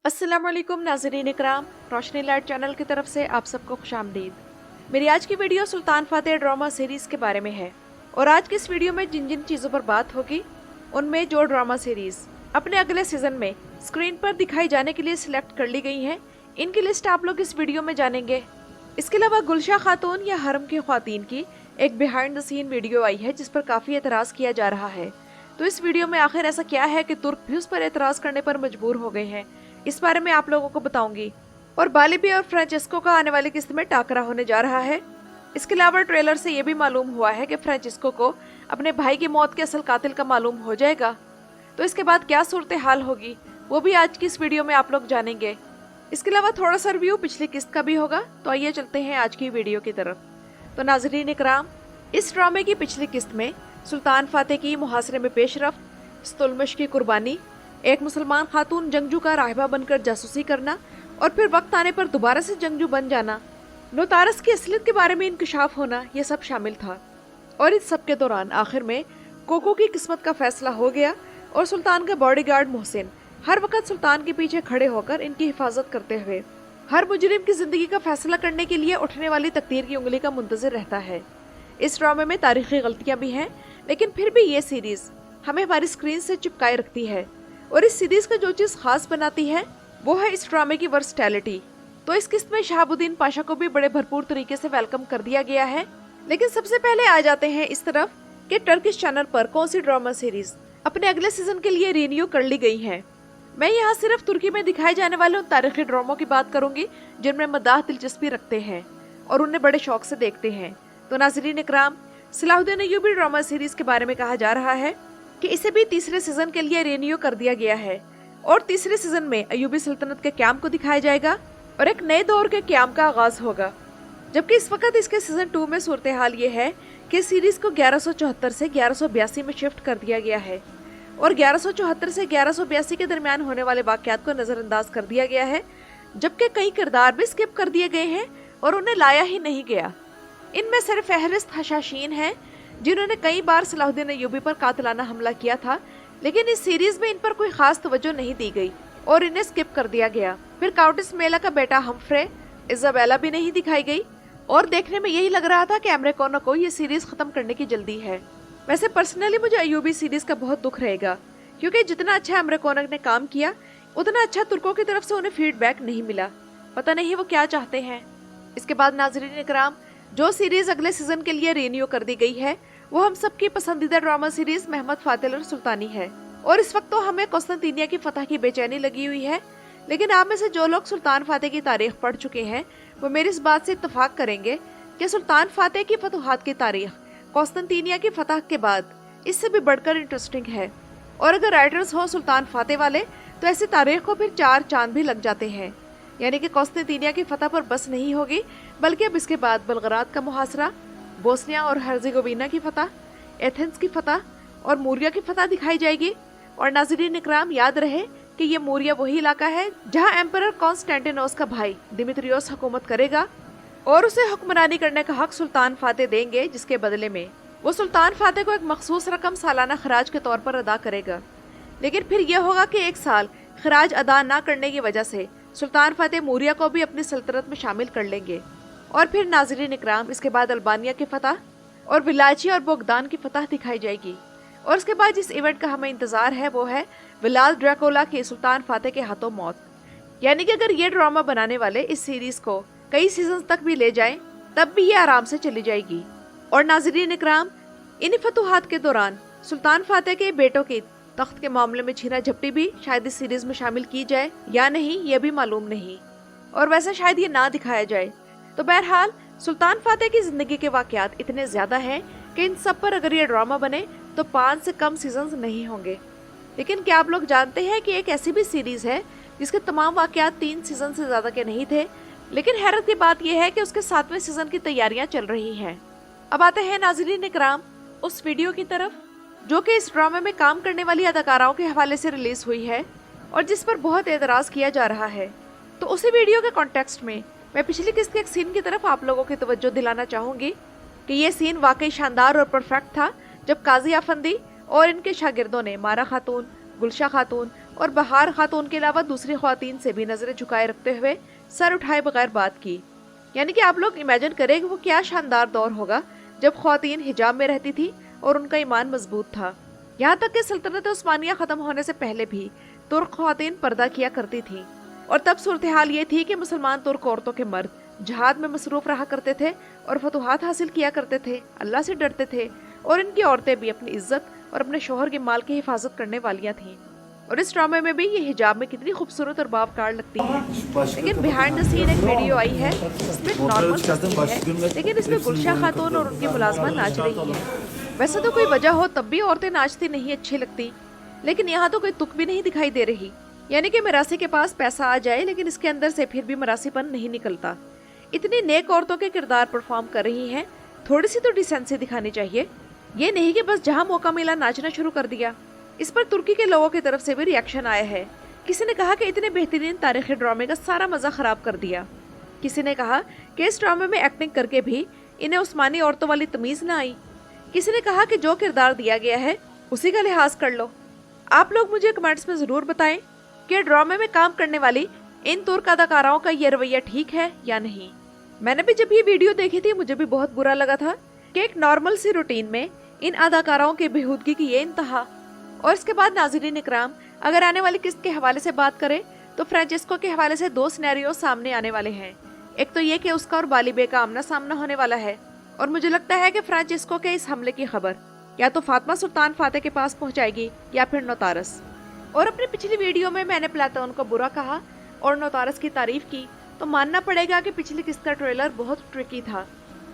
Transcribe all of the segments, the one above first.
अस्सलाम वालेकुम नाज़रीन इकराम, रोशनी लाइट चैनल की तरफ से आप सबको खुशामदीद। मेरी आज की वीडियो सुल्तान फातेह ड्रामा सीरीज़ के बारे में है और आज की इस वीडियो में जिन जिन चीज़ों पर बात होगी उनमें जो ड्रामा सीरीज़ अपने अगले सीज़न में स्क्रीन पर दिखाई जाने के लिए सिलेक्ट कर ली गई हैं, इनकी लिस्ट आप लोग इस वीडियो में जानेंगे। इसके अलावा गुलशा खातून या हरम की ख्वातीन की एक बिहाइंड द सीन वीडियो आई है जिस पर काफ़ी एतराज़ किया जा रहा है। तो इस वीडियो में आखिर ऐसा क्या है कि तुर्क भी उस पर एतराज़ करने पर मजबूर हो गए हैं, इस बारे में आप लोगों को बताऊंगी। और बालिबी और फ्रांचेस्को का आने वाली किस्त में टाकरा होने जा रहा है। इसके अलावा ट्रेलर से ये भी मालूम हुआ है कि फ्रांचेस्को को अपने भाई की मौत के असल कातिल का मालूम हो जाएगा। तो इसके बाद क्या सूरत हाल होगी वो भी आज की इस वीडियो में आप लोग जानेंगे। इसके अलावा थोड़ा सा रिव्यू पिछली किस्त का भी होगा। तो आइए चलते हैं आज की वीडियो की तरफ। तो नाजरीन इकराम, इस ड्रामे की पिछली किस्त में सुल्तान फातेह की मुहासरे में पेशरफ्त, इस्तुल्मुश की कुर्बानी, एक मुसलमान खातून जंगजू का राहिबा बनकर जासूसी करना और फिर वक्त आने पर दोबारा से जंगजू बन जाना, नोतारस की असलियत के बारे में इंकशाफ होना, ये सब शामिल था। और इस सब के दौरान आखिर में कोको की किस्मत का फैसला हो गया और सुल्तान का बॉडीगार्ड मोहसिन हर वक्त सुल्तान के पीछे खड़े होकर इनकी हिफाजत करते हुए हर मुजरिम की जिंदगी का फैसला करने के लिए उठने वाली तकदीर की उंगली का मुंतज़िर रहता है। इस ड्रामे में तारीखी गलतियां भी हैं, लेकिन फिर भी ये सीरीज हमें हमारी स्क्रीन से चिपकाए रखती है। और इस सीरीज का जो चीज खास बनाती है वो है इस ड्रामे की वर्सटैलिटी। तो इस किस्त में शहाबुद्दीन पाशा को भी बड़े भरपूर तरीके से वेलकम कर दिया गया है। लेकिन सबसे पहले आ जाते हैं इस तरफ कि टर्किश चैनल पर कौन सी ड्रामा सीरीज अपने अगले सीजन के लिए रिन्यू कर ली गई है। मैं यहाँ सिर्फ तुर्की में दिखाए जाने वाले उन तारीखी ड्रामों की बात करूंगी जिनमें मद्दाह दिलचस्पी रखते हैं और उन्हें बड़े शौक से देखते हैं। तो नाज़रीन इकराम, सलाहुद्दीन अय्यूबी ड्रामा सीरीज के बारे में कहा जा रहा है कि इसे भी तीसरे सीजन के लिए रिन्यू कर दिया गया है और तीसरे सीजन में अय्यूबी सल्तनत के क़याम को दिखाया जाएगा और एक नए दौर के क़याम का आगाज होगा। जबकि इस वक्त इसके सीजन 2 में सूरत हाल ये है कि सीरीज को 1174 से 1182 में शिफ्ट कर दिया गया है और 1174 से 1182 के दरमियान होने वाले वाक़यात को नज़रअंदाज कर दिया गया है, जबकि कई किरदार भी स्किप कर दिए गए हैं और उन्हें लाया ही नहीं गया। इनमें सिर्फ फहरिस्त हशाशीन है जिन्होंने कई बार सलाहुद्दीन अय्यूबी पर कातिलाना हमला किया था, लेकिन इस सीरीज में इन पर कोई खास तवज्जो नहीं दी गई और इन्हें स्किप कर दिया गया। फिर काउंटेस मेला का बेटा हम्फ्रे, इजाबेला भी नहीं दिखाई गई और देखने में यही लग रहा था कि अमेरिकानों को ये सीरीज खत्म करने की जल्दी है। वैसे पर्सनली मुझे अय्यूबी सीरीज का बहुत दुख रहेगा, क्योंकि जितना अच्छा अमेरिकानों ने काम किया उतना अच्छा तुर्कों की तरफ से उन्हें फीडबैक नहीं मिला। पता नहीं वो क्या चाहते हैं। इसके बाद नाज़रीन इकराम, जो सीरीज अगले सीजन के लिए रिन्यू कर दी गई है वो हम सबकी पसंदीदा ड्रामा सीरीज महमद फातिल और सुल्तानी है। और इस वक्त तो हमें कुस्तुनतीनिया की फतह की बेचैनी लगी हुई है, लेकिन आप में से जो लोग सुल्तान फातेह की तारीख पढ़ चुके हैं वो मेरी इस बात से इत्तफाक करेंगे कि सुल्तान फातेह की फतूहात की तारीख कुस्तुनतीनिया की फतह के बाद इससे भी बढ़कर इंटरेस्टिंग है। और अगर राइटर्स हो सुल्तान फातेह वाले तो ऐसी तारीख को फिर 4 चांद भी लग जाते हैं। यानी कि कुस्तुनतीनिया की फतह पर बस नहीं होगी, बल्कि अब इसके बाद बलगराद का मुहासरा, बोस्निया और हर्जेगोविना की फतह, एथेंस की फतह और मूरिया की फतह दिखाई जाएगी। और नाज़रीन इकराम, याद रहे कि ये मूरिया वही इलाका है जहां एम्परर कॉन्स्टेंटिनोस का भाई दिमित्रियोस हुकूमत करेगा और उसे हुक्मरानी करने का हक सुल्तान फातेह देंगे, जिसके बदले में वो सुल्तान फातेह को एक मखसूस रकम सालाना खराज के तौर पर अदा करेगा। लेकिन फिर यह होगा कि 1 साल खराज अदा न करने की वजह से सुल्तान फातेह मूरिया को भी अपनी सल्तनत में शामिल कर लेंगे। और फिर नाज़रीन इकराम, इसके बाद अल्बानिया की फतह और विलाची और बोगदान की फतह दिखाई जाएगी। और उसके बाद जिस इवेंट का हमें इंतजार है वो है व्लाद ड्रैकुला की सुल्तान फातेह के हाथों मौत। यानी कि अगर ये ड्रामा बनाने वाले इस सीरीज को कई सीजन तक भी ले जाएं तब भी ये आराम से चली जाएगी। और नाज़रीन इकराम, इन फतूहात के दौरान सुल्तान फातेह के बेटों की तख्त के मामले में छीना झपटी भी शायद इस सीरीज में शामिल की जाए या नहीं, ये भी मालूम नहीं। और वैसे शायद ये ना दिखाया जाए। तो बहरहाल सुल्तान फातेह की जिंदगी के वाकयात इतने ज्यादा हैं कि इन सब पर अगर ये ड्रामा बने तो 5 से कम सीजन्स नहीं होंगे। लेकिन क्या आप लोग जानते हैं कि एक ऐसी भी सीरीज है जिसके तमाम वाकयात 3 सीजन से ज्यादा के नहीं थे, लेकिन हैरत की बात यह है कि उसके 7वें सीजन की तैयारियां चल रही हैं। अब आते हैं नाज़रीन इकराम उस वीडियो की तरफ जो कि इस ड्रामे में काम करने वाली अदाकाराओं के हवाले से रिलीज हुई है और जिस पर बहुत एतराज किया जा रहा है। तो उसी वीडियो के कॉन्टेक्स्ट में मैं पिछली किस्त के एक सीन की तरफ आप लोगों की तवज्जो दिलाना चाहूंगी कि ये सीन वाकई शानदार और परफेक्ट था, जब काजी आफंदी और इनके शागिर्दों ने मारा खातून, गुलशा खातून, اور बहार खातून के अलावा दूसरी ख्वातीन से भी नजरें झुकाए रखते हुए सर उठाए बगैर बात की। यानी कि आप लोग इमेजिन करें कि वो क्या शानदार दौर होगा जब ख्वातीन हिजाब में रहती थी और उनका ईमान मजबूत था। यहाँ तक कि सल्तनत उस्मानिया खत्म होने से पहले भी तुर्क ख्वातीन पर्दा किया करती थी, और तब सूरत हाल ये थी कि मुसलमान तुर्क औरतों के मर्द जहाद में मसरूफ रहा करते थे और फतुहात हासिल किया करते थे, अल्लाह से डरते थे, और इनकी औरतें भी अपनी इज्जत और अपने शोहर के माल की हिफाजत करने वालियाँ थीं। और इस ड्रामे में भी ये हिजाब में कितनी खूबसूरत और बावकार लगती है। लेकिन बिहाइंड द सीन एक वीडियो आई है जिसमें नॉर्मल तस्वीर है, लेकिन इसमें गुलशा खातून और उनकी मुलाजमा नाच रही है। वैसे तो कोई वजह हो तब भी औरतें नाचती नहीं अच्छी लगती, लेकिन यहाँ तो कोई तुक भी नहीं दिखाई दे रही। यानी कि मरासी के पास पैसा आ जाए लेकिन इसके अंदर से फिर भी मरासीपन नहीं निकलता। इतनी नेक औरतों के किरदार परफॉर्म कर रही हैं, थोड़ी सी तो डिसेंसी दिखानी चाहिए। ये नहीं कि बस जहाँ मौका मिला नाचना शुरू कर दिया। इस पर तुर्की के लोगों की तरफ से भी रिएक्शन आया है। किसी ने कहा कि इतने बेहतरीन तारीखी ड्रामे का सारा मजा खराब कर दिया। किसी ने कहा कि इस ड्रामे में एक्टिंग करके भी इन्हें उस्मानी औरतों वाली तमीज ना आई। किसी ने कहा कि जो किरदार दिया गया है उसी का लिहाज कर लो। आप लोग मुझे कमेंट्स में जरूर बताएं कि ड्रामे में काम करने वाली इन तुर्क अदाकाराओं का ये रवैया ठीक है या नहीं। मैंने भी जब ये वीडियो देखी थी मुझे भी बहुत बुरा लगा था कि एक नॉर्मल सी रूटीन में इन अदाकाराओं की बेहूदगी की ये इंतहा। और इसके बाद नाज़रीन इकराम, अगर आने वाली किस्त के हवाले से बात करें तो फ्रांचेस्को के हवाले से दो सिनेरियो सामने आने वाले हैं। एक तो ये कि उसका और बाली बे का आमना सामना होने वाला है, और मुझे लगता है कि फ्रांचेस्को के इस हमले की खबर या तो फातिमा सुल्तान फातेह के पास पहुंचाएगी या फिर नोतारस। और अपनी पिछली वीडियो में मैंने प्लेटोन को बुरा कहा और नोतारस की तारीफ की, तो मानना पड़ेगा कि पिछली किस्त का ट्रेलर बहुत ट्रिकी था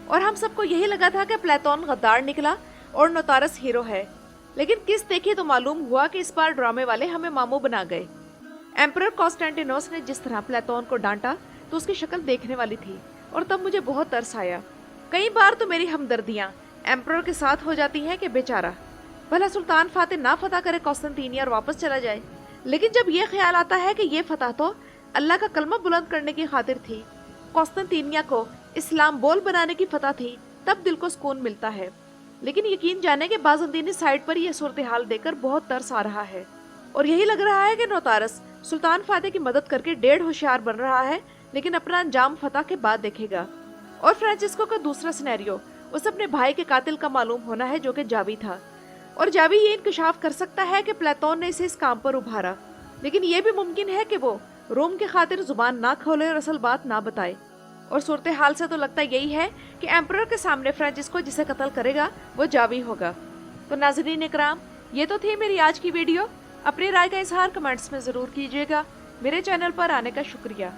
और हम सबको यही लगा था कि प्लेटोन गद्दार निकला और नोतारस हीरो है। लेकिन किस्त देखी तो मालूम हुआ कि इस बार ड्रामे वाले हमें मामू बना गए। एम्परर कॉन्स्टेंटिनोस ने जिस तरह प्लेटोन को डांटा तो उसकी शक्ल देखने वाली थी, और तब मुझे बहुत तरस आया। कई बार तो मेरी हमदर्दियाँ एम्परर के साथ हो जाती हैं कि बेचारा भला सुल्तान फातेह ना फतह करे कॉन्स्टेंटिनिया और वापस चला जाए। लेकिन जब ये ख्याल आता है कि ये फतह तो अल्लाह का कलमा बुलंद करने की खातिर थी, कॉन्स्टेंटिनिया को इस्लाम बोल बनाने की फतह थी, तब दिल को सुकून मिलता है। लेकिन यकीन जाने के बाज़ंदीनी साइड पर यह सूरत हाल देखकर बहुत तरस आ रहा है, और यही लग रहा है कि नोतारस सुल्तान फातेह की मदद करके डेढ़ होशियार बन रहा है, लेकिन अपना अंजाम फतह के बाद देखेगा। और फ्रांसिस्को का दूसरा सिनेरियो उसे अपने भाई के कातिल का मालूम होना है, जो कि जावी था, और जावी ये इंकशाफ कर सकता है कि प्लेटोन ने इसे इस काम पर उभारा। लेकिन ये भी मुमकिन है कि वो रोम के खातिर जुबान ना खोले और असल बात ना बताए। और सूरत हाल से तो लगता यही है कि एम्परर के सामने फ्रांसिस्को जिसे कत्ल करेगा वो जावी होगा। तो नाज़रीन इकराम, ये तो थी मेरी आज की वीडियो। अपनी राय का इजहार कमेंट्स में ज़रूर कीजिएगा। मेरे चैनल पर आने का शुक्रिया।